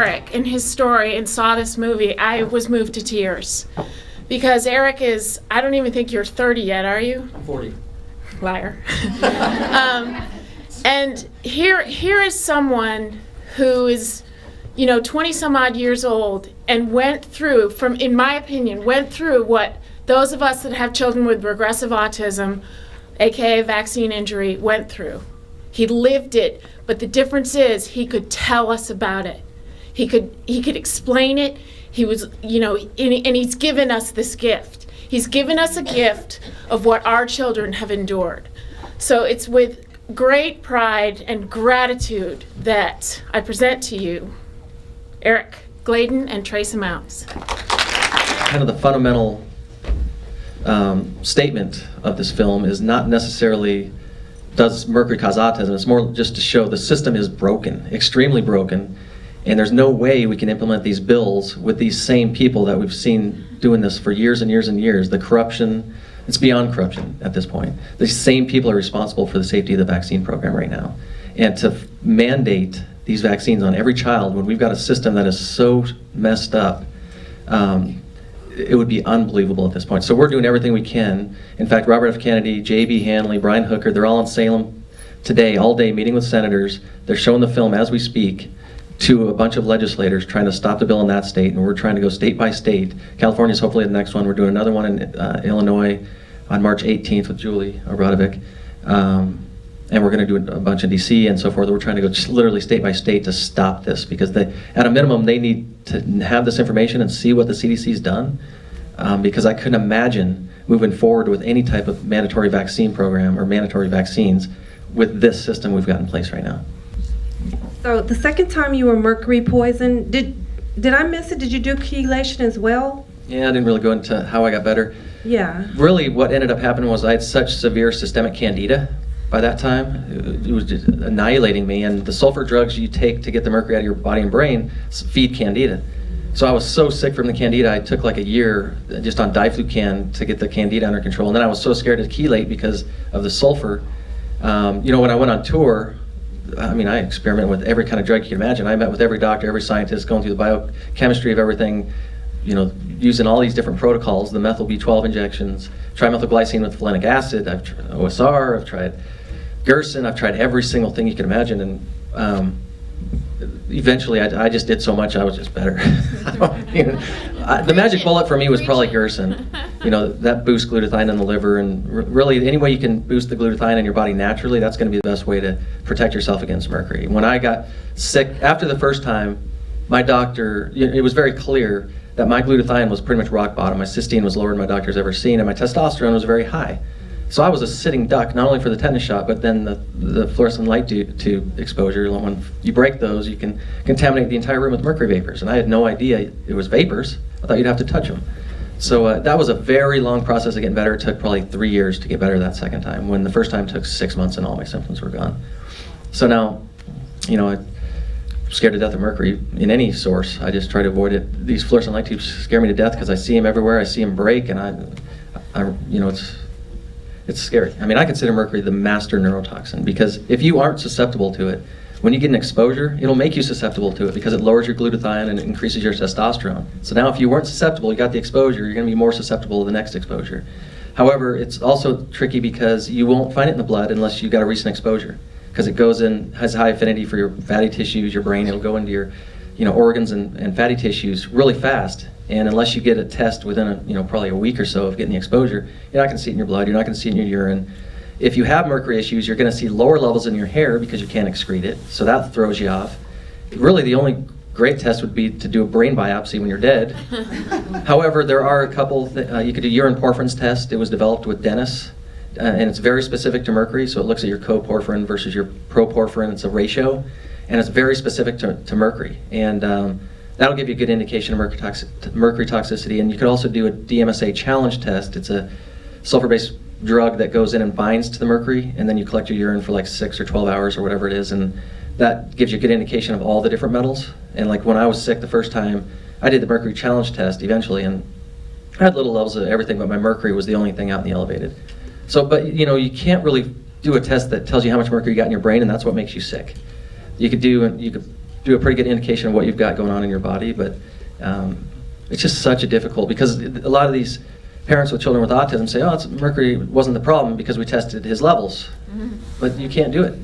Eric and his story and saw this movie, I was moved to tears. Because Eric is, I don't even think you're 30 yet, are you? I'm 40. Liar. And here is someone who is, 20 some odd years old and went through, in my opinion, what those of us that have children with regressive autism, aka vaccine injury, went through. He lived it, but the difference is he could tell us about it. He could explain it. He was, and he's given us this gift. He's given us a gift of what our children have endured. So it's with great pride and gratitude that I present to you Eric Gladen and Tracy Mounts. Kind of the fundamental statement of this film is not necessarily does Mercury cause autism. It's more just to show the system is broken, extremely broken, and there's no way we can implement these bills with these same people that we've seen doing this for years and years and years. The corruption, it's beyond corruption at this point. These same people are responsible for the safety of the vaccine program right now. And to mandate these vaccines on every child when we've got a system that is so messed up, it would be unbelievable at this point. So we're doing everything we can. In fact, Robert F. Kennedy, J.B. Hanley, Brian Hooker, they're all in Salem today, all day, meeting with senators. They're showing the film as we speak to a bunch of legislators trying to stop the bill in that state, and we're trying to go state by state. California's hopefully the next one. We're doing another one in Illinois on March 18th with Julie Obradovic. And we're going to do a bunch in DC and so forth. We're trying to go just literally state by state to stop this, because at a minimum they need to have this information and see what the CDC's done, because I couldn't imagine moving forward with any type of mandatory vaccine program or mandatory vaccines with this system we've got in place right now. So the second time you were mercury poisoned, did I miss it? Did you do chelation as well? Yeah, I didn't really go into how I got better. Yeah. Really what ended up happening was I had such severe systemic candida by that time. It was just annihilating me, and the sulfur drugs you take to get the mercury out of your body and brain feed candida. So I was so sick from the candida, I took like a year just on diflucan to get the candida under control, and then I was so scared to chelate because of the sulfur. When I went on tour, I experimented with every kind of drug you can imagine. I met with every doctor, every scientist, going through the biochemistry of everything, using all these different protocols, the methyl B12 injections, trimethylglycine with folinic acid, I've tried OSR, I've tried Gerson, I've tried every single thing you can imagine, and eventually I just did so much I was just better. The magic bullet for me was probably Gerson. That boosts glutathione in the liver, and really any way you can boost the glutathione in your body naturally, that's going to be the best way to protect yourself against mercury. When I got sick after the first time, my doctor, it was very clear that my glutathione was pretty much rock bottom. My cysteine was lower than my doctor's ever seen, and my testosterone was very high. So I was a sitting duck, not only for the tetanus shot, but then the fluorescent light tube exposure. When you break those, you can contaminate the entire room with mercury vapors. And I had no idea it was vapors. I thought you'd have to touch them. So that was a very long process of getting better. It took probably 3 years to get better that second time, when the first time took 6 months and all my symptoms were gone. So now, I'm scared to death of mercury in any source. I just try to avoid it. These fluorescent light tubes scare me to death because I see them everywhere. I see them break, and it's scary. I consider mercury the master neurotoxin, because if you aren't susceptible to it, when you get an exposure, it'll make you susceptible to it because it lowers your glutathione and it increases your testosterone. So now if you weren't susceptible, you got the exposure, you're going to be more susceptible to the next exposure. However, it's also tricky because you won't find it in the blood unless you got a recent exposure, because it goes in, has high affinity for your fatty tissues, your brain. It'll go into your organs and fatty tissues really fast. And unless you get a test within probably a week or so of getting the exposure, you're not going to see it in your blood, you're not going to see it in your urine. If you have mercury issues, you're going to see lower levels in your hair because you can't excrete it, so that throws you off. Really, the only great test would be to do a brain biopsy when you're dead. However, there are a couple, you could do urine porphyrins test. It was developed with dentists, and it's very specific to mercury, so it looks at your coporphyrin versus your proporphyrin. It's a ratio, and it's very specific to mercury. And that'll give you a good indication of mercury toxicity. And you could also do a DMSA challenge test. It's a sulfur-based drug that goes in and binds to the mercury, and then you collect your urine for like 6 or 12 hours or whatever it is, and that gives you a good indication of all the different metals. And like when I was sick the first time, I did the mercury challenge test eventually, and I had little levels of everything, but my mercury was the only thing out in the elevated. So, but you can't really do a test that tells you how much mercury you got in your brain, and that's what makes you sick. You could do a pretty good indication of what you've got going on in your body, but it's just such a difficult, because a lot of these parents with children with autism say, oh, mercury wasn't the problem because we tested his levels. But you can't do it.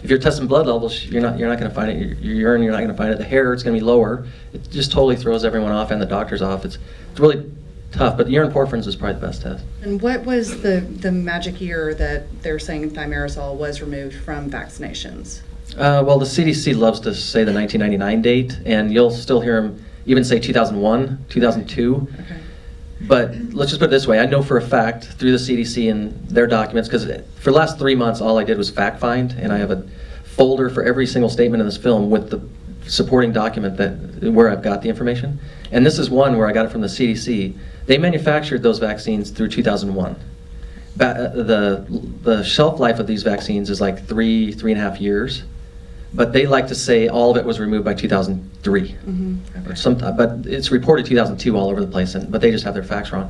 If you're testing blood levels, you're not going to find it. Your urine, you're not going to find it. The hair, it's going to be lower. It just totally throws everyone off and the doctors off. It's really tough, but urine porphyrins is probably the best test. And what was the magic year that they're saying thimerosal was removed from vaccinations? Well, the CDC loves to say the 1999 date, and you'll still hear them even say 2001, 2002. Okay. But let's just put it this way. I know for a fact through the CDC and their documents, because for the last 3 months, all I did was fact find, and I have a folder for every single statement in this film with the supporting document where I've got the information. And this is one where I got it from the CDC. They manufactured those vaccines through 2001. The shelf life of these vaccines is like 3.5 years. But they like to say all of it was removed by 2003. Okay. But it's reported 2002 all over the place, but they just have their facts wrong.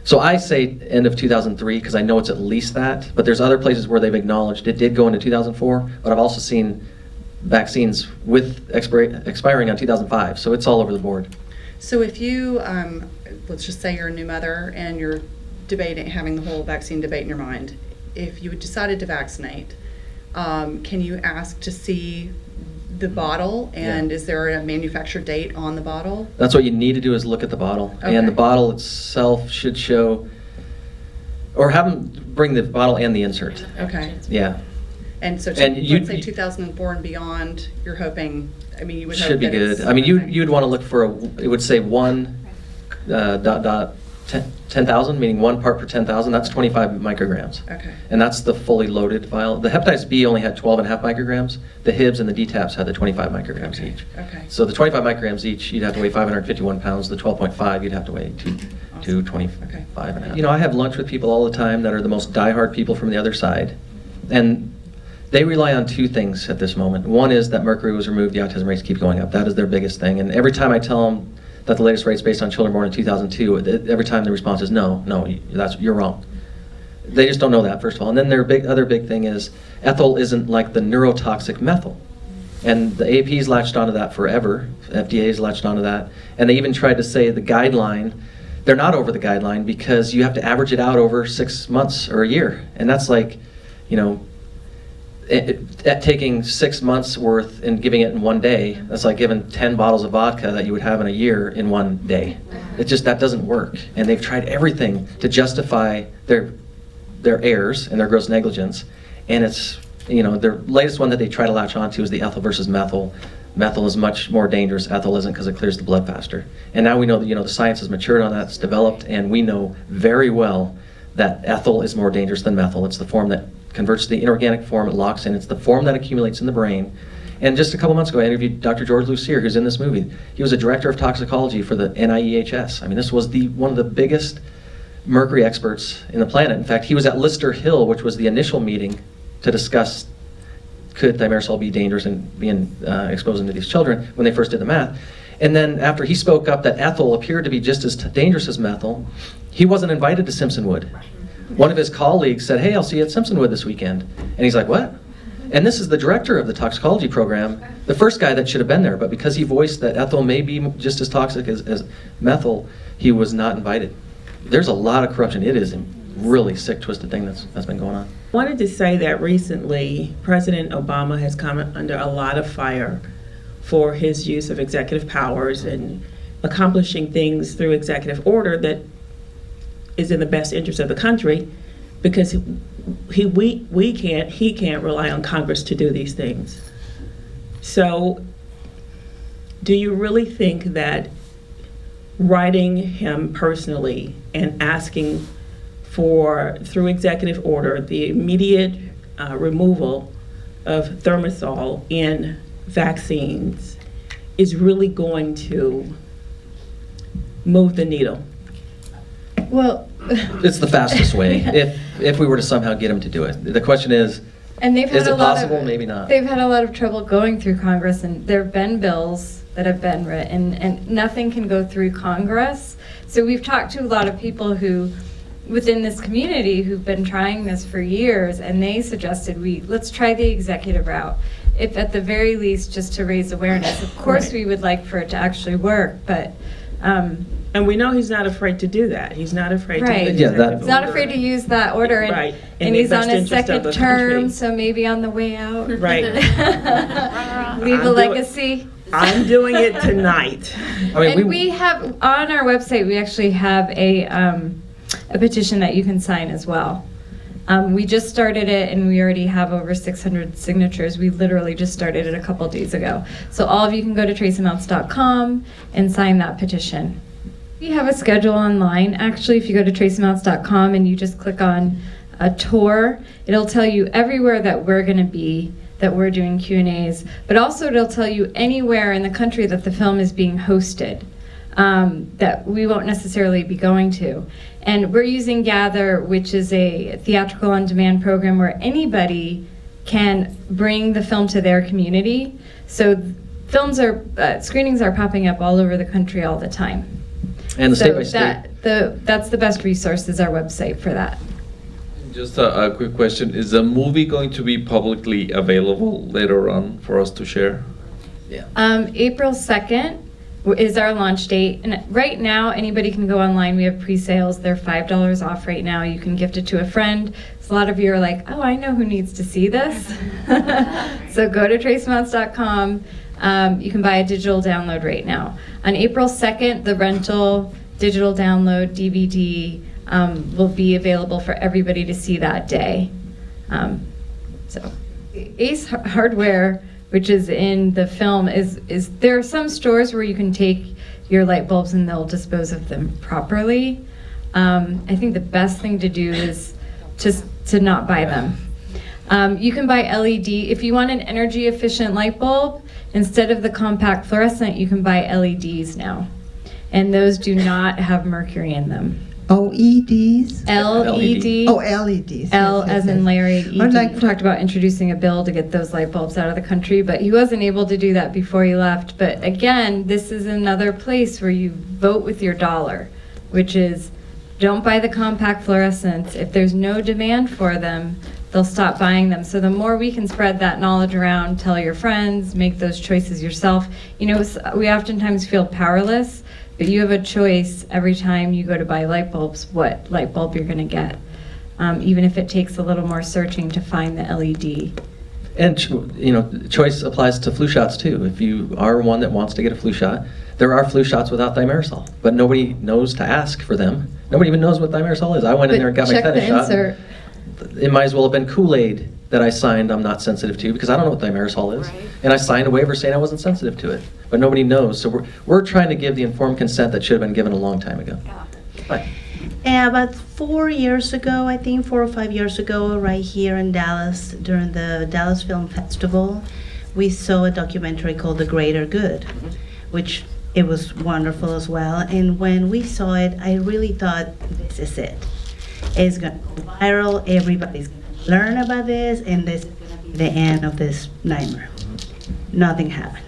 So I say end of 2003 because I know it's at least that, but there's other places where they've acknowledged it did go into 2004, but I've also seen vaccines with expiring on 2005, so it's all over the board. So if you, let's just say you're a new mother and you're having the whole vaccine debate in your mind, if you decided to vaccinate, can you ask to see the bottle, and Yeah. is there a manufacture date on the bottle? That's what you need to do, is look at the bottle. Okay. And the bottle itself should show, or have them bring the bottle and the insert. Okay. Yeah, And so And let's say 2004 and beyond, you're hoping, I mean, you would hope should be that good. it's- I mean, okay. you'd want to look for it would say 10,000, meaning 1 part per 10,000. That's 25 micrograms. Okay. And that's the fully loaded vial. The hepatitis B only had 12.5 micrograms. The Hibs and the DTaPs had the 25 micrograms Okay. each. Okay. So the 25 micrograms each, you'd have to weigh 551 pounds. The 12.5, you'd have to weigh Awesome. 225 and a half. You know, I have lunch with people all the time that are the most diehard people from the other side. And they rely on 2 things at this moment. One is that mercury was removed, the autism rates keep going up. That is their biggest thing. And every time I tell them that the latest rate's based on children born in 2002, every time the response is no, you're wrong. They just don't know that, first of all. And then their other big thing is ethyl isn't like the neurotoxic methyl. And the AP's latched onto that forever. FDA's latched onto that. And they even tried to say the guideline, they're not over the guideline because you have to average it out over 6 months or a year. And that's like, you know, taking 6 months worth and giving it in 1 day, that's like giving 10 bottles of vodka that you would have in a year in 1 day. That doesn't work. And they've tried everything to justify their errors and their gross negligence. And it's, you know, their latest one that they try to latch onto is the ethyl versus methyl. Methyl is much more dangerous. Ethyl isn't, because it clears the blood faster. And now we know that, you know, the science has matured on that, it's developed, and we know very well that ethyl is more dangerous than methyl. It's the form that converts to the inorganic form, it locks in. It's the form that accumulates in the brain. And just a couple months ago, I interviewed Dr. George Lucier, who's in this movie. He was a director of toxicology for the NIEHS. I mean, this was one of the biggest mercury experts in the planet. In fact, he was at Lister Hill, which was the initial meeting to discuss could thimerosal be dangerous and being exposed into these children when they first did the math. And then after he spoke up that ethyl appeared to be just as dangerous as methyl, he wasn't invited to Simpsonwood. One of his colleagues said, hey, I'll see you at Simpsonwood this weekend. And he's like, what? And this is the director of the toxicology program, the first guy that should have been there, but because he voiced that ethyl may be just as toxic as methyl, he was not invited. There's a lot of corruption. It is a really sick, twisted thing that's been going on. I wanted to say that recently, President Obama has come under a lot of fire for his use of executive powers and accomplishing things through executive order that is in the best interest of the country, because he can't rely on Congress to do these things. So, do you really think that writing him personally and asking for, through executive order, the immediate removal of thimerosal in vaccines is really going to move the needle? Well, It's the fastest way, if we were to somehow get him to do it. The question is and they've had it a lot possible? of, Maybe not. They've had a lot of trouble going through Congress, and there have been bills that have been written, and nothing can go through Congress. So we've talked to a lot of people who, within this community, who've been trying this for years, and they suggested let's try the executive route. if at the very least, just to raise awareness. Of course, Right. we would like for it to actually work, but, And we know he's not afraid to do that. He's not afraid Right. to do Yeah, the that- executive he's not order. afraid to use that order. And, Right. In and the he's on best his interest of second the term, country. so maybe on the way out. Right. Leave I'm a doing- legacy. I'm doing it tonight. I mean, And we have, on our website, we actually have a petition that you can sign as well. We just started it and we already have over 600 signatures. We literally just started it a couple days ago. So all of you can go to tracyamounts.com and sign that petition. We have a schedule online. Actually, if you go to tracyamounts.com and you just click on a tour, it'll tell you everywhere that we're going to be, that we're doing Q&As, but also it'll tell you anywhere in the country that the film is being hosted, that we won't necessarily be going to. And we're using Gather, which is a theatrical on-demand program where anybody can bring the film to their community. So screenings are popping up all over the country all the time. and the So state by state. that's the best resource, is our website for that. Just a quick question. Is the movie going to be publicly available later on for us to share? April 2nd is our launch date. And right now, anybody can go online. We have pre-sales. They're $5 off right now. You can gift it to a friend. So a lot of you are like, oh, I know who needs to see this. So go to traceamounts.com. You can buy a digital download right now. On April 2nd, the rental digital download DVD will be available for everybody to see that day. So Ace Hardware, which is in the film, is there are some stores where you can take your light bulbs and they'll dispose of them properly. I think the best thing to do is just to not buy them. You can buy LED. If you want an energy efficient light bulb, instead of the compact fluorescent, you can buy LEDs now. And those do not have mercury in them. OEDs? LED. Oh, LEDs. L yes, as yes, in yes. Larry, I'd ED. like We talked about introducing a bill to get those light bulbs out of the country, but he wasn't able to do that before he left. But again, this is another place where you vote with your dollar, which is don't buy the compact fluorescents. If there's no demand for them, they'll stop buying them. So the more we can spread that knowledge around, tell your friends, make those choices yourself. You know, we oftentimes feel powerless, but you have a choice every time you go to buy light bulbs, what light bulb you're gonna get. Even if it takes a little more searching to find the LED. And choice applies to flu shots too. If you are one that wants to get a flu shot, there are flu shots without Thimerosal, but nobody knows to ask for them. Nobody even knows what Thimerosal is. I went in there and got my Check the tetanus shot. insert. It might as well have been Kool-Aid that I signed I'm not sensitive to, because I don't know what Thimerosal is. Right. And I signed a waiver saying I wasn't sensitive to it, but nobody knows. So we're trying to give the informed consent that should have been given a long time ago. Bye. About 4 years ago, I think 4 or 5 years ago, right here in Dallas, during the Dallas Film Festival, we saw a documentary called The Greater Good, which it was wonderful as well. And when we saw it, I really thought, this is it. It's going to go viral, everybody's going to learn about this, and this is going to be the end of this nightmare. Nothing happened.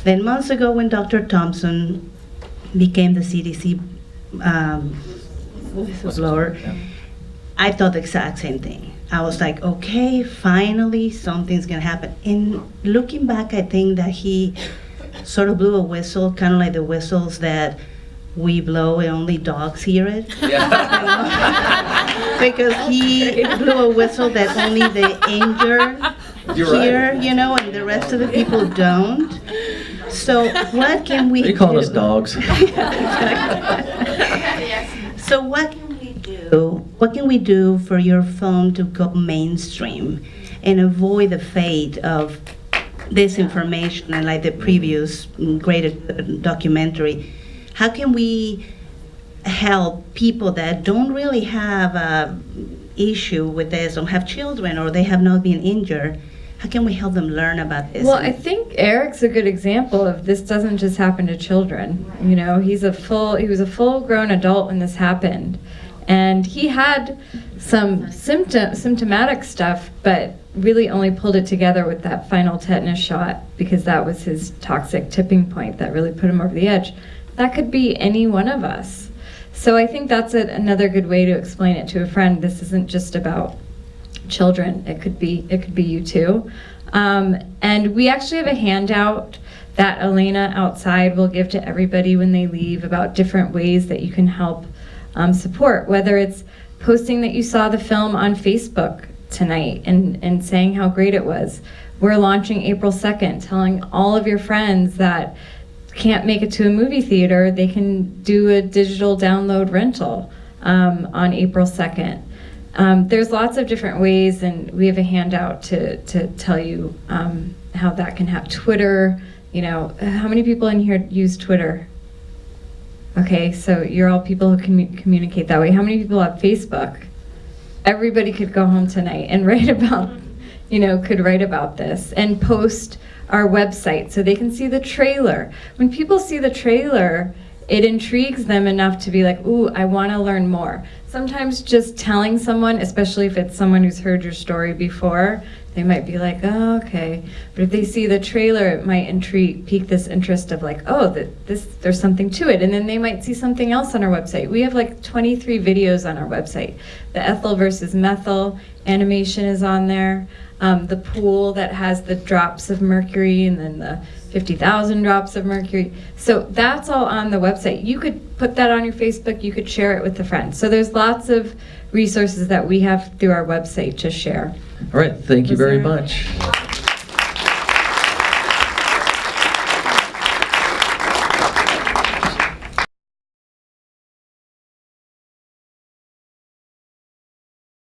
Then months ago, when Dr. Thompson became the CDC whistleblower, I thought the exact same thing. I was like, okay, finally something's gonna happen. And looking back, I think that he sort of blew a whistle, kind of like the whistles that we blow and only dogs hear it. Because he blew a whistle that only the injured You're right. hear, and the rest of the people don't. So what can we Are you calling do? us dogs? So what can we do? What can we do for your film to go mainstream and avoid the fate of disinformation and like the previous great documentary? How can we help people that don't really have a issue with this, don't have children, or they have not been injured? How can we help them learn about this? Well, I think Eric's a good example of this doesn't just happen to children. You know, he was a full-grown adult when this happened. And he had some symptomatic stuff, but really only pulled it together with that final tetanus shot because that was his toxic tipping point that really put him over the edge. That could be any one of us. So I think that's another good way to explain it to a friend. This isn't just about children. It could be you too. And we actually have a handout that Elena outside will give to everybody when they leave about different ways that you can help support, whether it's posting that you saw the film on Facebook tonight and saying how great it was. We're launching April 2nd, telling all of your friends that can't make it to a movie theater, they can do a digital download rental on April 2nd. There's lots of different ways, and we have a handout to tell you how that can happen. Twitter, you know, how many people in here use Twitter? Okay, so you're all people who can communicate that way. How many people have Facebook? Everybody could go home tonight and write about, could write about this and post our website so they can see the trailer. When people see the trailer, it intrigues them enough to be like, ooh, I want to learn more. Sometimes just telling someone, especially if it's someone who's heard your story before, they might be like, oh, okay. But if they see the trailer, it might pique this interest of like, oh, there's something to it. And then they might see something else on our website. We have like 23 videos on our website. The ethyl versus methyl animation is on there. The pool that has the drops of mercury and then the 50,000 drops of mercury. So that's all on the website. You could put that on your Facebook. You could share it with a friend. So there's lots of resources that we have through our website to share. All right, thank you very much.